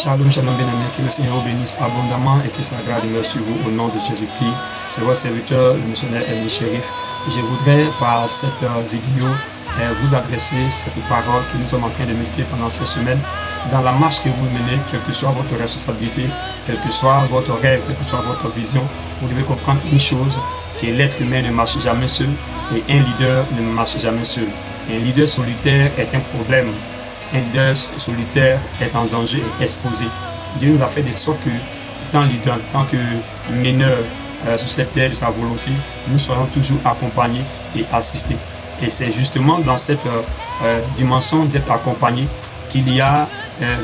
Shalom, shalom bien-aimés, que le Seigneur vous bénisse abondamment et que sa grâce demeure sur vous au nom de Jésus-Christ. C'est votre serviteur, le missionnaire Elmi Chérif. Je voudrais par cette vidéo vous adresser cette parole que nous sommes en train de méditer pendant ces semaines. Dans la marche que vous menez, quelle que soit votre responsabilité, quel que soit votre rêve, quelle que soit votre vision, vous devez comprendre une chose, que l'être humain ne marche jamais seul et un leader ne marche jamais seul. Un leader solitaire est un problème. Un leader solitaire est en danger et exposé. Dieu nous a fait de sorte que, tant leader, en tant que meneur sur cette terre de sa volonté, nous soyons toujours accompagnés et assistés. Et c'est justement dans cette dimension d'être accompagné qu'il y a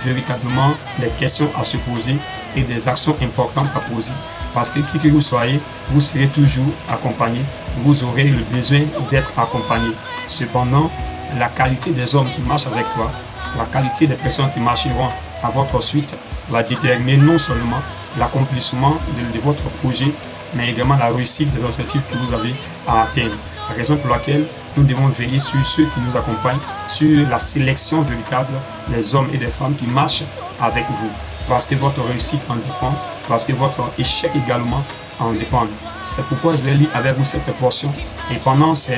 véritablement des questions à se poser et des actions importantes à poser. Parce que qui que vous soyez, vous serez toujours accompagné. Vous aurez le besoin d'être accompagné. Cependant, la qualité des hommes qui marchent avec toi, la qualité des personnes qui marcheront à votre suite va déterminer non seulement l'accomplissement de votre projet, mais également la réussite des objectifs que vous avez à atteindre. La raison pour laquelle nous devons veiller sur ceux qui nous accompagnent, sur la sélection véritable des hommes et des femmes qui marchent avec vous. Parce que votre réussite en dépend, parce que votre échec également en dépend. C'est pourquoi je vais lire avec vous cette portion. Et pendant ces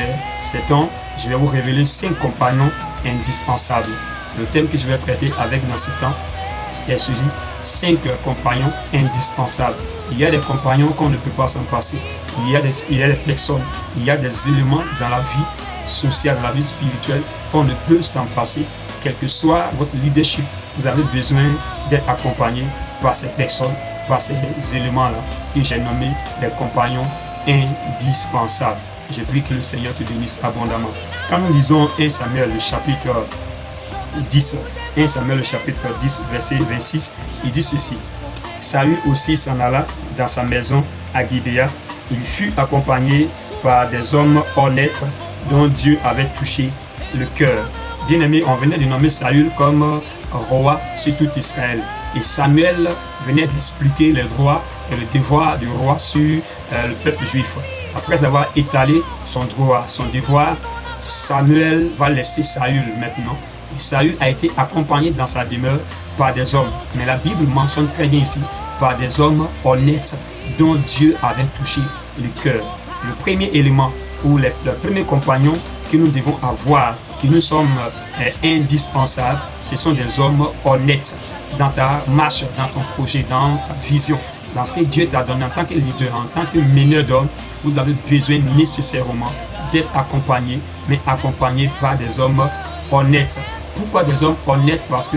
temps, je vais vous révéler 5 compagnons indispensables. Le thème que je vais traiter avec dans ce temps est celui 5 compagnons indispensables. Il y a des compagnons qu'on ne peut pas s'en passer. Il y a des personnes, il y a des éléments dans la vie sociale, dans la vie spirituelle qu'on ne peut s'en passer. Quel que soit votre leadership, vous avez besoin d'être accompagné par ces personnes, par ces éléments-là que j'ai nommés des compagnons indispensables. Je prie que le Seigneur te bénisse abondamment. Quand nous lisons 1 Samuel, le chapitre 10, 1 Samuel, le chapitre 10, verset 26, il dit ceci. Saül aussi s'en alla dans sa maison à Gibéa. Il fut accompagné par des hommes honnêtes dont Dieu avait touché le cœur. Bien aimé, on venait de nommer Saül comme roi sur tout Israël. Et Samuel venait d'expliquer les droits et le devoir du roi sur le peuple juif. Après avoir étalé son droit, son devoir, Samuel va laisser Saül maintenant. Et Saül a été accompagné dans sa demeure par des hommes. Mais la Bible mentionne très bien ici, par des hommes honnêtes dont Dieu avait touché le cœur. Le premier élément ou le premier compagnon que nous devons avoir, que nous sommes indispensables, ce sont des hommes honnêtes dans ta marche, dans ton projet, dans ta vision, dans ce que Dieu t'a donné en tant que leader, en tant que meneur d'hommes. Vous avez besoin nécessairement d'être accompagné, mais accompagné par des hommes honnêtes. Pourquoi des hommes honnêtes? Parce que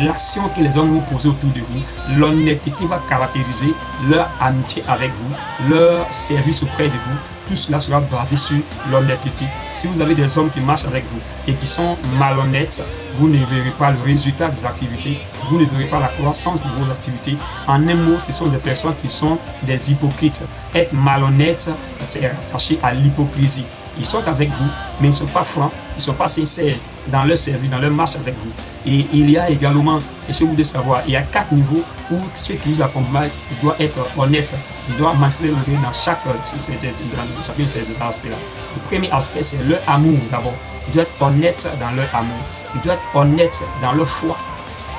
l'action que les hommes vont poser autour de vous, l'honnêteté va caractériser leur amitié avec vous, leur service auprès de vous. Tout cela sera basé sur l'honnêteté. Si vous avez des hommes qui marchent avec vous et qui sont malhonnêtes, vous ne verrez pas le résultat des activités, vous ne verrez pas la croissance de vos activités. En un mot, ce sont des personnes qui sont des hypocrites. Être malhonnête, c'est attaché à l'hypocrisie. Ils sont avec vous, mais ils ne sont pas francs, ils ne sont pas sincères dans leur service, dans leur marche avec vous. Et il y a également, et je voudrais savoir, il y a 4 niveaux où ceux qui vous accompagnent doivent être honnêtes. Ils doivent manifester dans chacun de ces aspects-là. Le premier aspect, c'est leur amour d'abord. Ils doivent être honnêtes dans leur amour. Ils doivent être honnêtes dans leur foi,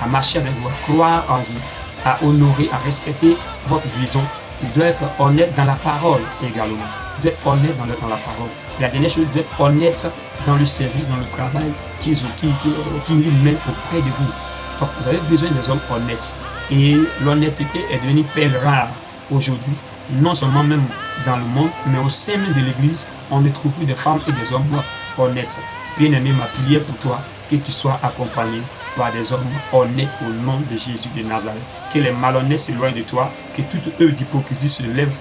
à marcher avec vous, à croire en vous, à honorer, à respecter votre vision. Ils doivent être honnêtes dans la parole également. Ils doivent être honnêtes dans la parole. La dernière chose, ils doivent être honnêtes dans le service, dans le travail qu'ils mènent auprès de vous. Donc, vous avez besoin des hommes honnêtes. Et l'honnêteté est devenue pelle rare aujourd'hui, non seulement même dans le monde, mais au sein même de l'Église, on ne trouve plus de femmes et des hommes honnêtes. Bien-aimé, ma prière pour toi, que tu sois accompagné par des hommes honnêtes au nom de Jésus de Nazareth. Que les malhonnêtes s'éloignent de toi, que toute œuvre d'hypocrisie se lève,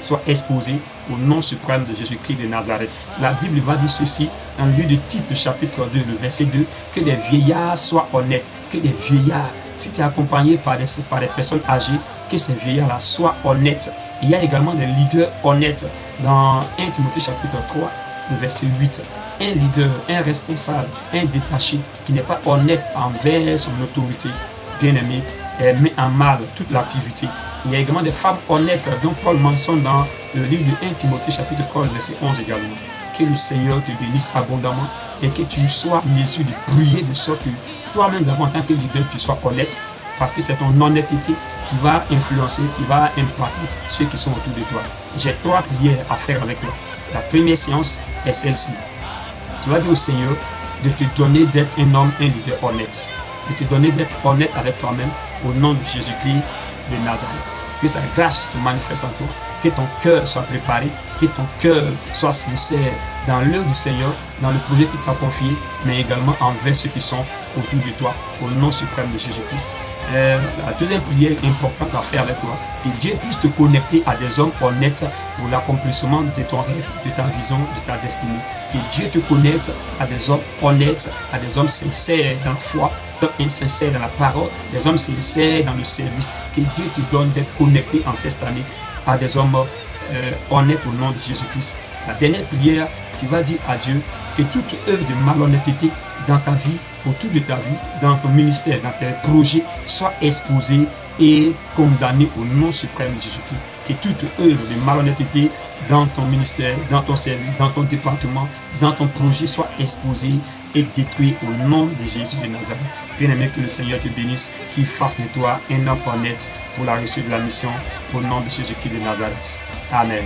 soit exposée au nom suprême de Jésus-Christ de Nazareth. La Bible va dire ceci dans le livre de Tite, chapitre 2, le verset 2, que des vieillards soient honnêtes, que des vieillards, si tu es accompagné par des personnes âgées, que ces vieillards-là soient honnêtes. Il y a également des leaders honnêtes dans 1 Timothée chapitre 3, le verset 8. Un leader, un responsable, un détaché qui n'est pas honnête envers son autorité, bien-aimé, met en mal toute l'activité. Il y a également des femmes honnêtes dont Paul mentionne dans le livre de 1 Timothée chapitre 3, verset 11 également. Que le Seigneur te bénisse abondamment et que tu sois en mesure de prier de sorte que toi-même d'abord en tant que leader, tu sois honnête parce que c'est ton honnêteté qui va influencer, qui va impacter ceux qui sont autour de toi. J'ai 3 prières à faire avec toi. La première séance est celle-ci. Tu vas dire au Seigneur de te donner d'être un homme, un leader honnête. De te donner d'être honnête avec toi-même au nom de Jésus-Christ de Nazareth. Que sa grâce se manifeste en toi. Que ton cœur soit préparé. Que ton cœur soit sincère dans l'œuvre du Seigneur, dans le projet qu'il t'a confié, mais également envers ceux qui sont autour de toi, au nom suprême de Jésus-Christ. La deuxième prière importante à faire avec toi, que Dieu puisse te connecter à des hommes honnêtes pour l'accomplissement de ton rêve, de ta vision, de ta destinée. Que Dieu te connecte à des hommes honnêtes, à des hommes sincères dans la foi, des hommes sincères dans la parole, des hommes sincères dans le service. Que Dieu te donne d'être connecté en cette année à des hommes honnêtes au nom de Jésus-Christ. La dernière prière, tu vas dire à Dieu que toute œuvre de malhonnêteté dans ta vie, autour de ta vie, dans ton ministère, dans tes projets, soit exposée et condamnée au nom suprême de Jésus-Christ. Que toute œuvre de malhonnêteté dans ton ministère, dans ton service, dans ton département, dans ton projet soit exposée et détruite au nom de Jésus de Nazareth. Bien-aimé, que le Seigneur te bénisse, qu'il fasse de toi un homme honnête pour la réussite de la mission au nom de Jésus-Christ de Nazareth. Amen.